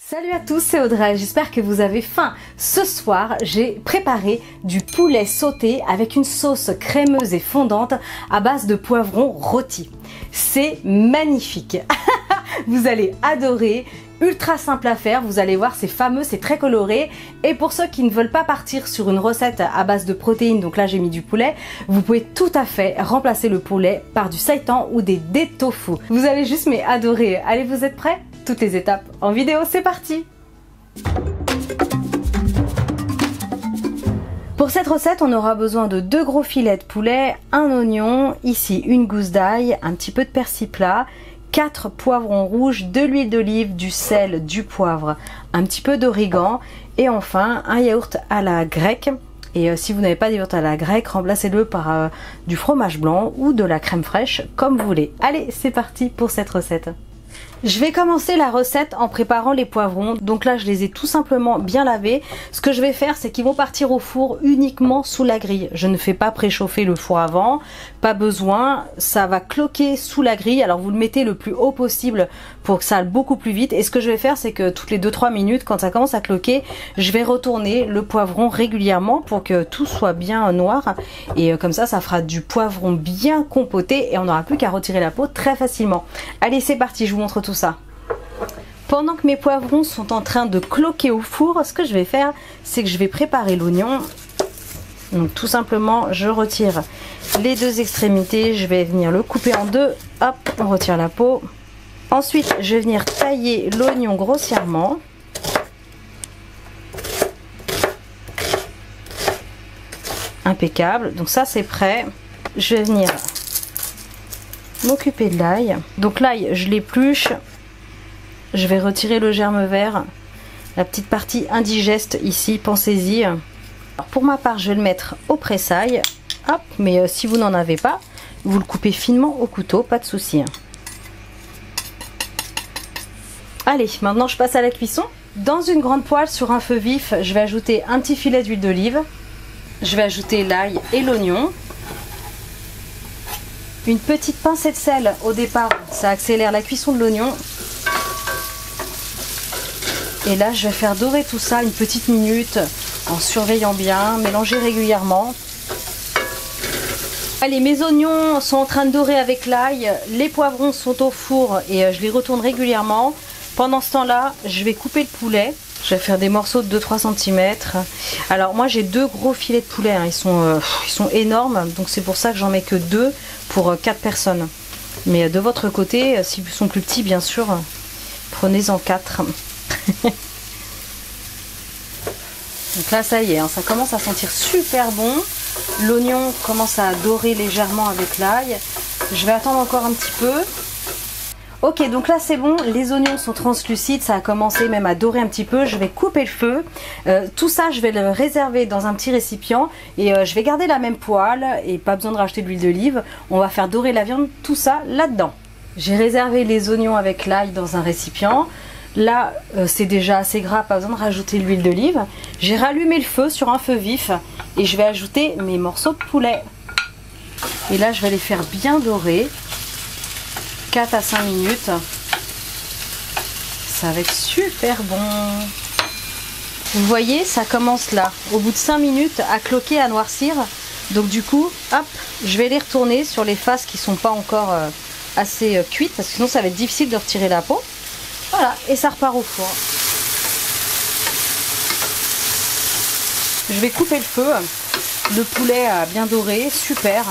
Salut à tous, c'est Audrey, j'espère que vous avez faim. Ce soir, j'ai préparé du poulet sauté avec une sauce crémeuse et fondante à base de poivrons rôtis. C'est magnifique. Vous allez adorer, ultra simple à faire, vous allez voir, c'est fameux, c'est très coloré. Et pour ceux qui ne veulent pas partir sur une recette à base de protéines, donc là j'ai mis du poulet, vous pouvez tout à fait remplacer le poulet par du seitan ou des tofu. Vous allez juste adorer. Allez, vous êtes prêts? Toutes les étapes en vidéo, c'est parti! Pour cette recette, on aura besoin de 2 gros filets de poulet, un oignon, ici une gousse d'ail, un petit peu de persil plat, 4 poivrons rouges, de l'huile d'olive, du sel, du poivre, un petit peu d'origan et enfin un yaourt à la grecque. Et si vous n'avez pas de yaourt à la grecque, remplacez-le par du fromage blanc ou de la crème fraîche, comme vous voulez. Allez, c'est parti pour cette recette. Je vais commencer la recette en préparant les poivrons. Donc là, je les ai tout simplement bien lavés. Ce que je vais faire, c'est qu'ils vont partir au four uniquement sous la grille. Je ne fais pas préchauffer le four avant. Pas besoin. Ça va cloquer sous la grille. Alors vous le mettez le plus haut possible pour que ça aille beaucoup plus vite. Et ce que je vais faire, c'est que toutes les 2-3 minutes, quand ça commence à cloquer, je vais retourner le poivron régulièrement pour que tout soit bien noir. Et comme ça fera du poivron bien compoté et on n'aura plus qu'à retirer la peau très facilement. Allez, c'est parti, je vous montre tout ça. Pendant que mes poivrons sont en train de cloquer au four, ce que je vais faire, c'est que je vais préparer l'oignon. Donc tout simplement, je retire les 2 extrémités, je vais venir le couper en 2, hop, on retire la peau. Ensuite, je vais venir tailler l'oignon grossièrement. Impeccable, donc ça c'est prêt. Je vais venir m'occuper de l'ail. Donc l'ail, je l'épluche. Je vais retirer le germe vert, la petite partie indigeste ici, pensez-y. Pour ma part, je vais le mettre au pressail. Hop, mais si vous n'en avez pas, vous le coupez finement au couteau, pas de souci. Allez, maintenant je passe à la cuisson. Dans une grande poêle sur un feu vif, je vais ajouter un petit filet d'huile d'olive. Je vais ajouter l'ail et l'oignon. Une petite pincée de sel au départ, ça accélère la cuisson de l'oignon. Et là, je vais faire dorer tout ça une petite minute en surveillant bien, mélanger régulièrement. Allez, mes oignons sont en train de dorer avec l'ail, les poivrons sont au four et je les retourne régulièrement. Pendant ce temps-là, je vais couper le poulet. Je vais faire des morceaux de 2-3 cm. Alors moi j'ai 2 gros filets de poulet, hein. Ils sont énormes, donc c'est pour ça que j'en mets que 2 pour 4 personnes. Mais de votre côté, s'ils sont plus petits bien sûr, prenez-en 4. Donc là ça y est, hein, ça commence à sentir super bon. L'oignon commence à dorer légèrement avec l'ail. Je vais attendre encore un petit peu. Ok, donc là c'est bon, les oignons sont translucides, ça a commencé même à dorer un petit peu. Je vais couper le feu. Tout ça je vais le réserver dans un petit récipient et je vais garder la même poêle et pas besoin de rajouter de l'huile d'olive. On va faire dorer la viande, tout ça là-dedans. J'ai réservé les oignons avec l'ail dans un récipient. Là c'est déjà assez gras, pas besoin de rajouter l'huile d'olive. J'ai rallumé le feu sur un feu vif et je vais ajouter mes morceaux de poulet. Et là je vais les faire bien dorer. 4 à 5 minutes. Ça va être super bon. Vous voyez, ça commence là, au bout de 5 minutes, à cloquer, à noircir. Donc du coup, hop, je vais les retourner sur les faces qui sont pas encore assez cuites, parce que sinon ça va être difficile de retirer la peau. Voilà, et ça repart au four. Je vais couper le feu. Le poulet a bien doré, super.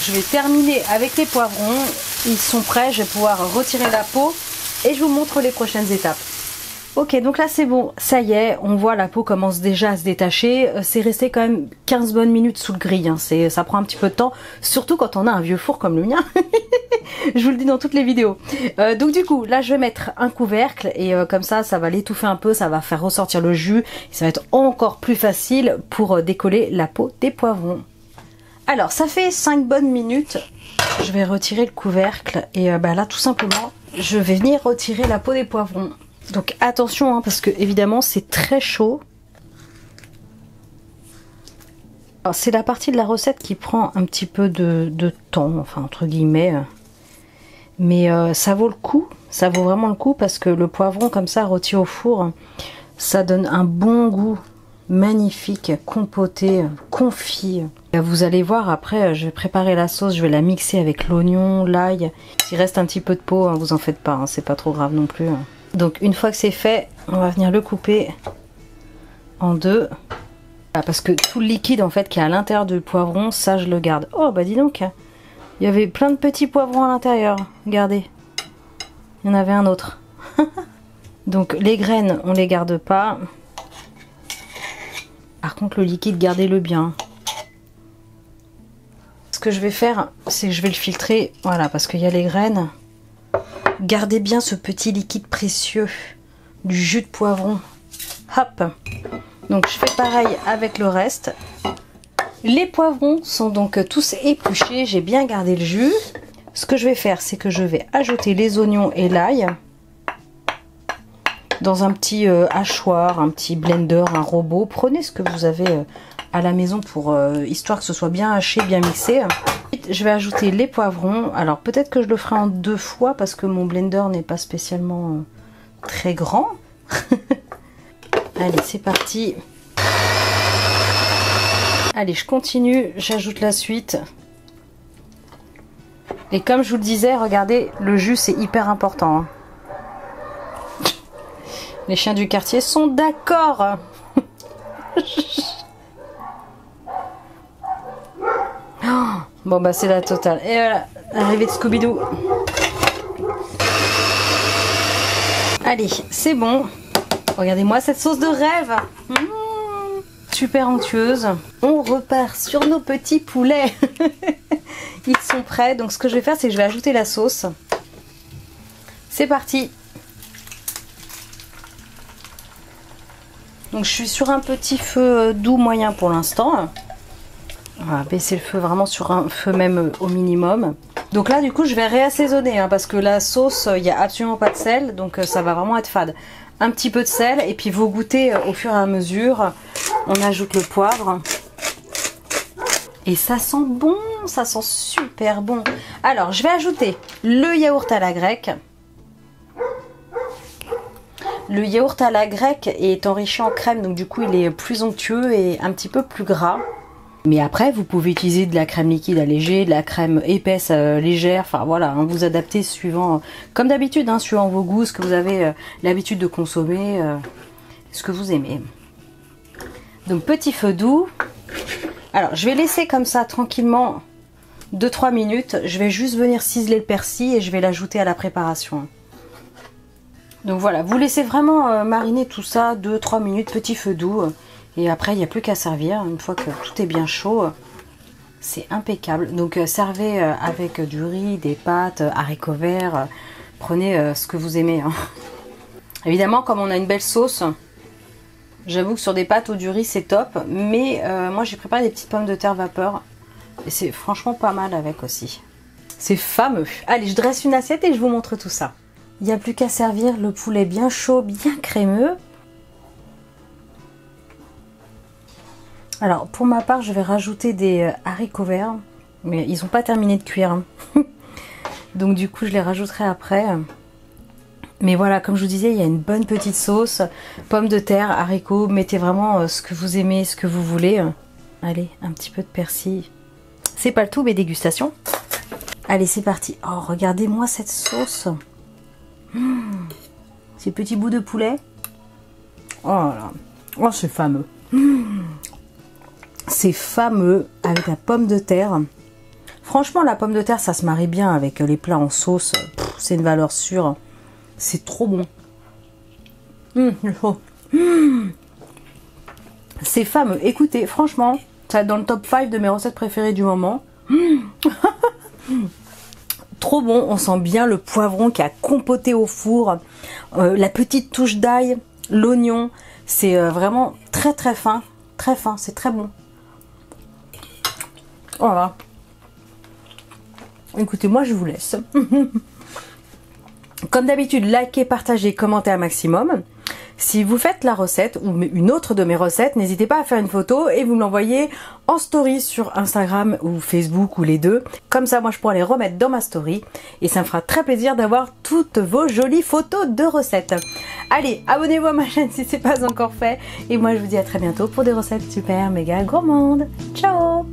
Je vais terminer avec les poivrons. Ils sont prêts, je vais pouvoir retirer la peau et je vous montre les prochaines étapes. Ok, donc là c'est bon, ça y est, on voit la peau commence déjà à se détacher. C'est resté quand même 15 bonnes minutes sous le grill, hein. Ça prend un petit peu de temps, surtout quand on a un vieux four comme le mien. Je vous le dis dans toutes les vidéos. Donc du coup, là je vais mettre un couvercle et comme ça va l'étouffer un peu, ça va faire ressortir le jus. Et ça va être encore plus facile pour décoller la peau des poivrons. Alors ça fait 5 bonnes minutes. Je vais retirer le couvercle et là tout simplement je vais venir retirer la peau des poivrons. Donc attention hein, parce que évidemment c'est très chaud. C'est la partie de la recette qui prend un petit peu de temps, enfin entre guillemets. Mais ça vaut le coup Ça vaut vraiment le coup parce que le poivron comme ça rôti au four, ça donne un bon goût magnifique, compoté, confit. Vous allez voir après, je vais préparer la sauce, je vais la mixer avec l'oignon, l'ail. S'il reste un petit peu de peau, hein, vous en faites pas, hein, c'est pas trop grave non plus. Donc une fois que c'est fait, on va venir le couper en deux. Parce que tout le liquide en fait qui est à l'intérieur du poivron, ça je le garde. Oh bah dis donc, il y avait plein de petits poivrons à l'intérieur, regardez. Il y en avait un autre. Donc les graines, on les garde pas. Par contre le liquide, gardez-le bien. Ce que je vais faire, c'est que je vais le filtrer, voilà, parce qu'il y a les graines. Gardez bien ce petit liquide précieux du jus de poivron. Hop. Donc je fais pareil avec le reste. Les poivrons sont donc tous épluchés, j'ai bien gardé le jus. Ce que je vais faire, c'est que je vais ajouter les oignons et l'ail dans un petit hachoir, un petit blender, un robot. Prenez ce que vous avez à la maison pour histoire que ce soit bien haché, bien mixé. Je vais ajouter les poivrons. Alors peut-être que je le ferai en 2 fois parce que mon blender n'est pas spécialement très grand. Allez, c'est parti. Allez, je continue, j'ajoute la suite. Et comme je vous le disais, regardez, le jus c'est hyper important. Les chiens du quartier sont d'accord. Bon bah c'est la totale. Et voilà, arrivée de Scooby-Doo. Allez, c'est bon. Regardez-moi cette sauce de rêve. Super onctueuse. On repart sur nos petits poulets. Ils sont prêts. Donc ce que je vais faire, c'est que je vais ajouter la sauce. C'est parti. Donc je suis sur un petit feu doux moyen pour l'instant. On va baisser le feu vraiment sur un feu même au minimum. Donc là du coup je vais réassaisonner hein, parce que la sauce il n'y a absolument pas de sel, donc ça va vraiment être fade. Un petit peu de sel et puis vous goûtez au fur et à mesure. On ajoute le poivre. Et ça sent bon, ça sent super bon. Alors je vais ajouter le yaourt à la grecque. Le yaourt à la grecque est enrichi en crème, donc du coup il est plus onctueux et un petit peu plus gras. Mais après vous pouvez utiliser de la crème liquide allégée, de la crème épaisse légère, enfin voilà, hein, vous adaptez suivant, comme d'habitude, hein, suivant vos goûts, ce que vous avez l'habitude de consommer, ce que vous aimez. Donc petit feu doux. Alors je vais laisser comme ça tranquillement 2-3 minutes, je vais juste venir ciseler le persil et je vais l'ajouter à la préparation. Donc voilà, vous laissez vraiment mariner tout ça 2-3 minutes, petit feu doux. Et après, il n'y a plus qu'à servir. Une fois que tout est bien chaud, c'est impeccable. Donc servez avec du riz, des pâtes, haricots verts. Prenez ce que vous aimez. Hein. Évidemment, comme on a une belle sauce, j'avoue que sur des pâtes ou du riz, c'est top. Mais moi, j'ai préparé des petites pommes de terre vapeur. Et c'est franchement pas mal avec aussi. C'est fameux. Allez, je dresse une assiette et je vous montre tout ça. Il n'y a plus qu'à servir le poulet bien chaud, bien crémeux. Alors pour ma part je vais rajouter des haricots verts, mais ils n'ont pas terminé de cuire. Hein. Donc du coup je les rajouterai après. Mais voilà, comme je vous disais, il y a une bonne petite sauce, pommes de terre, haricots, mettez vraiment ce que vous aimez, ce que vous voulez. Allez, un petit peu de persil. C'est pas le tout, mais dégustation. Allez, c'est parti. Oh, regardez-moi cette sauce. Ces petits bouts de poulet. Oh là, oh c'est fameux. C'est fameux avec la pomme de terre. Franchement, la pomme de terre, ça se marie bien avec les plats en sauce. C'est une valeur sûre. C'est trop bon. C'est fameux. Écoutez, franchement, ça va être dans le top 5 de mes recettes préférées du moment. Trop bon. On sent bien le poivron qui a compoté au four. La petite touche d'ail, l'oignon. C'est vraiment très très fin. Très fin, c'est très bon. Voilà. Écoutez, moi je vous laisse. Comme d'habitude, likez, partagez, commentez un maximum. Si vous faites la recette ou une autre de mes recettes, n'hésitez pas à faire une photo et vous me l'envoyez en story sur Instagram ou Facebook ou les deux. Comme ça, moi je pourrai les remettre dans ma story et ça me fera très plaisir d'avoir toutes vos jolies photos de recettes. Allez, abonnez-vous à ma chaîne si ce n'est pas encore fait et moi je vous dis à très bientôt pour des recettes super méga gourmandes. Ciao!